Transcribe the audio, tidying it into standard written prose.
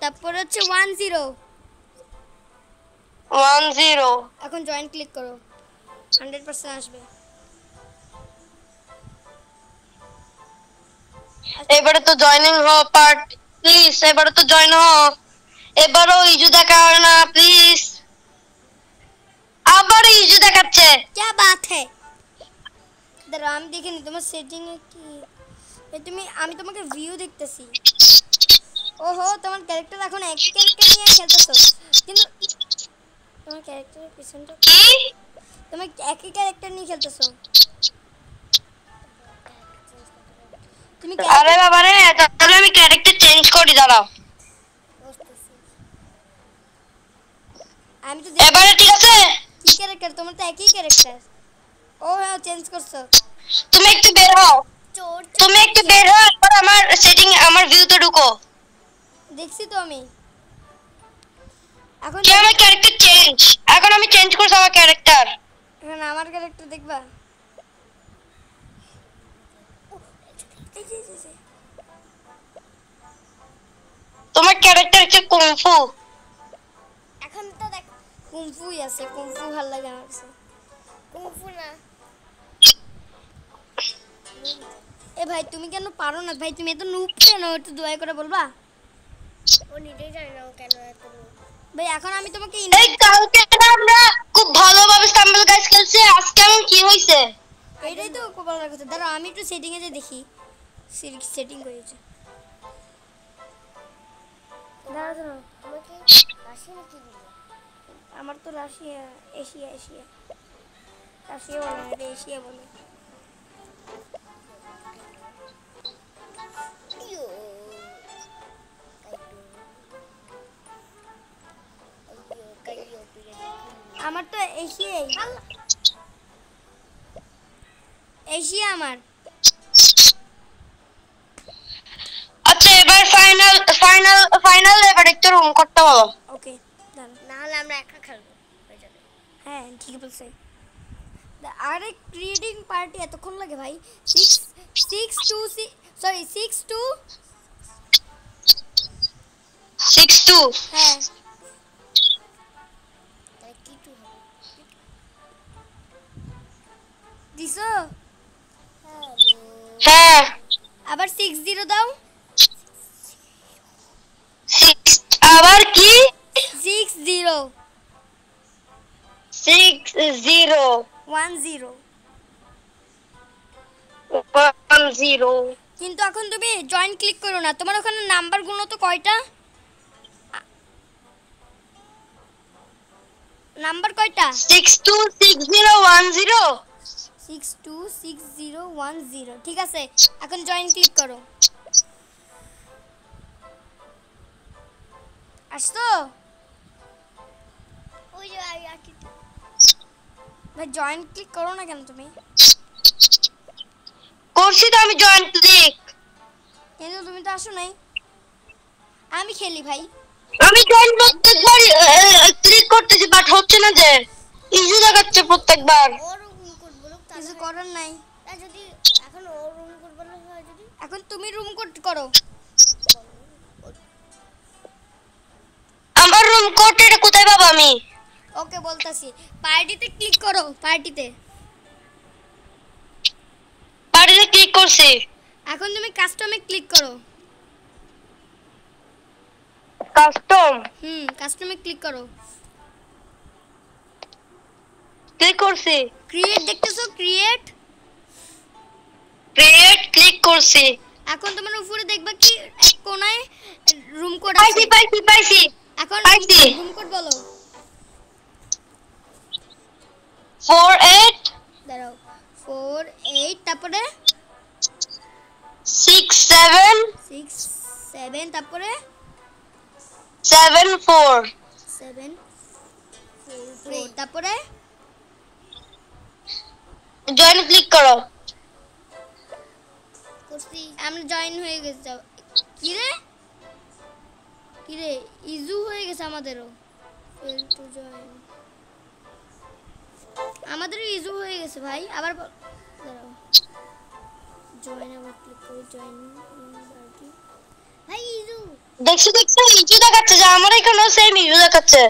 তারপর হচ্ছে 10 10 এখন জয়েন ক্লিক করো 100% আসবে এবারে তো জয়েনিং হ পার্ট প্লিজ এবারে তো জয়েন হ এবারও ইজু দেখাও না প্লিজ আবার ইজু দেখাচ্ছে क्या बात है দাঁড়াও আমি দেখে নি তোমার সেটিং এ কি তুমি আমি তোমাকে ভিউ দেখতেছি ওহো তোমার ক্যারেক্টার এখন একই ক্যারেক্টার নিয়ে খেলতেছো কিন্তু তোমার ক্যারেক্টারের পিছনটা কি তুমি একই ক্যারেক্টার নিয়ে খেলতেছো তুমি আরে বাবা রে তাহলে আমি ক্যারেক্টার চেঞ্জ করি দাঁড়াও আমি তো এবারে ঠিক আছে কি ক্যারেক্টার তোমার তো একই ক্যারেক্টার ও হ্যাঁ চেঞ্জ করছো তুমি একটু বের হও এবার আমার সেটিং আমার ভিউতে ঢুকো দেখছি তো আমি এখন কি আমার ক্যারেক্টার চেঞ্জ এখন আমি চেঞ্জ করছি আমার ক্যারেক্টার এখন আমার ক্যারেক্টার দেখবা তোমার ক্যারেক্টার হচ্ছে কুংফু এখন তো দেখ কুমফুই আছে কুমফু ভালো লাগে আমার কাছে কুমফু না এ ভাই তুমি কেন পারো না ভাই তুমি এত নুব কেন একটু দয়া করে বলবা ও নিজেই জানে না ও কেন এত ভাই এখন আমি তোমাকে এই কালকে আমরা খুব ভালোভাবে স্টাম্বল গাইস খেলছি আজকে এমন কি হইছে এইটাই তো বলার কথা দাঁড়াও আমি একটু সেটিং এ দেখি সেটিং করেছে দাঁড়াও আমাকে রাশিয়া নাকি দিল আমার তো রাশিয়া এশিয়া রাশিয়া বলে না এশিয়া বলে আমার তো এশিয়া আমার আচ্ছা এবার ফাইনাল এবার একটু রুম করতে বলো ওকে দাঁড়াও না হলে আমরা একা খেলবো হয়ে যাবে হ্যাঁ ঠিক বলছে আরে ক্রিয়েটিং পার্টি এতক্ষণ লাগে ভাই 6-2 হ্যাঁ দিছো হ্যাঁ আবার 60 দাও আবার কি 60 10 কিন্তু এখন তুমি জয়েন ক্লিক করো না তোমার ওখানে নাম্বার গুলো তো কয়টা নাম্বার কয়টা 626010 ঠিক আছে এখন জয়েন ক্লিক করো আসতো ওই যে ভাই জয়েন ক্লিক করো না কেন তুমি করছি তো আমি জয়েন ক্লিক কিন্তু তুমি তো আসো নাই আমি খেলি ভাই আমি জয়েন প্রত্যেকবার ক্লিক করতেছি বাট হচ্ছে না যে ইজি দেখাচ্ছে প্রত্যেকবার কিছু করার নাই যদি এখন ও রুম কোড বলা হয় যদি এখন তুমি রুম কোড করো আমার রুম কোড এটা কোথায় পাবো আমি ওকে বলতাছি পার্টিতে ক্লিক করো পার্টিতে ক্লিক করছি এখন তুমি কাস্টমে ক্লিক করো কাস্টমে ক্লিক করো ক্লিক করছি ক্রিয়েট দেখতেছো ক্রিয়েট ক্লিক করছি এখন তোমার উপরে দেখবা কি এক কোণায় রুম কোড আছে পাইছি এখন রুম কোড বলো 48 দাঁড়াও 48 তারপরে 67 তারপরে 74 তারপরে জয়েন ক্লিক করো করছি আমরা জয়েন হয়ে গেছে কি রে ইজু হয়ে গেছে আমাদেরও ফেল টু জয়েন আমাদেরও ইজু হয়ে গেছে ভাই আবার দাঁড়াও জয়েন আবার ক্লিক করো জয়েন পার্টি ভাই ইজু দেখছি ইস্যু দেখাচ্ছে যে আমার এখানেও সেম ইস্যু দেখাচ্ছে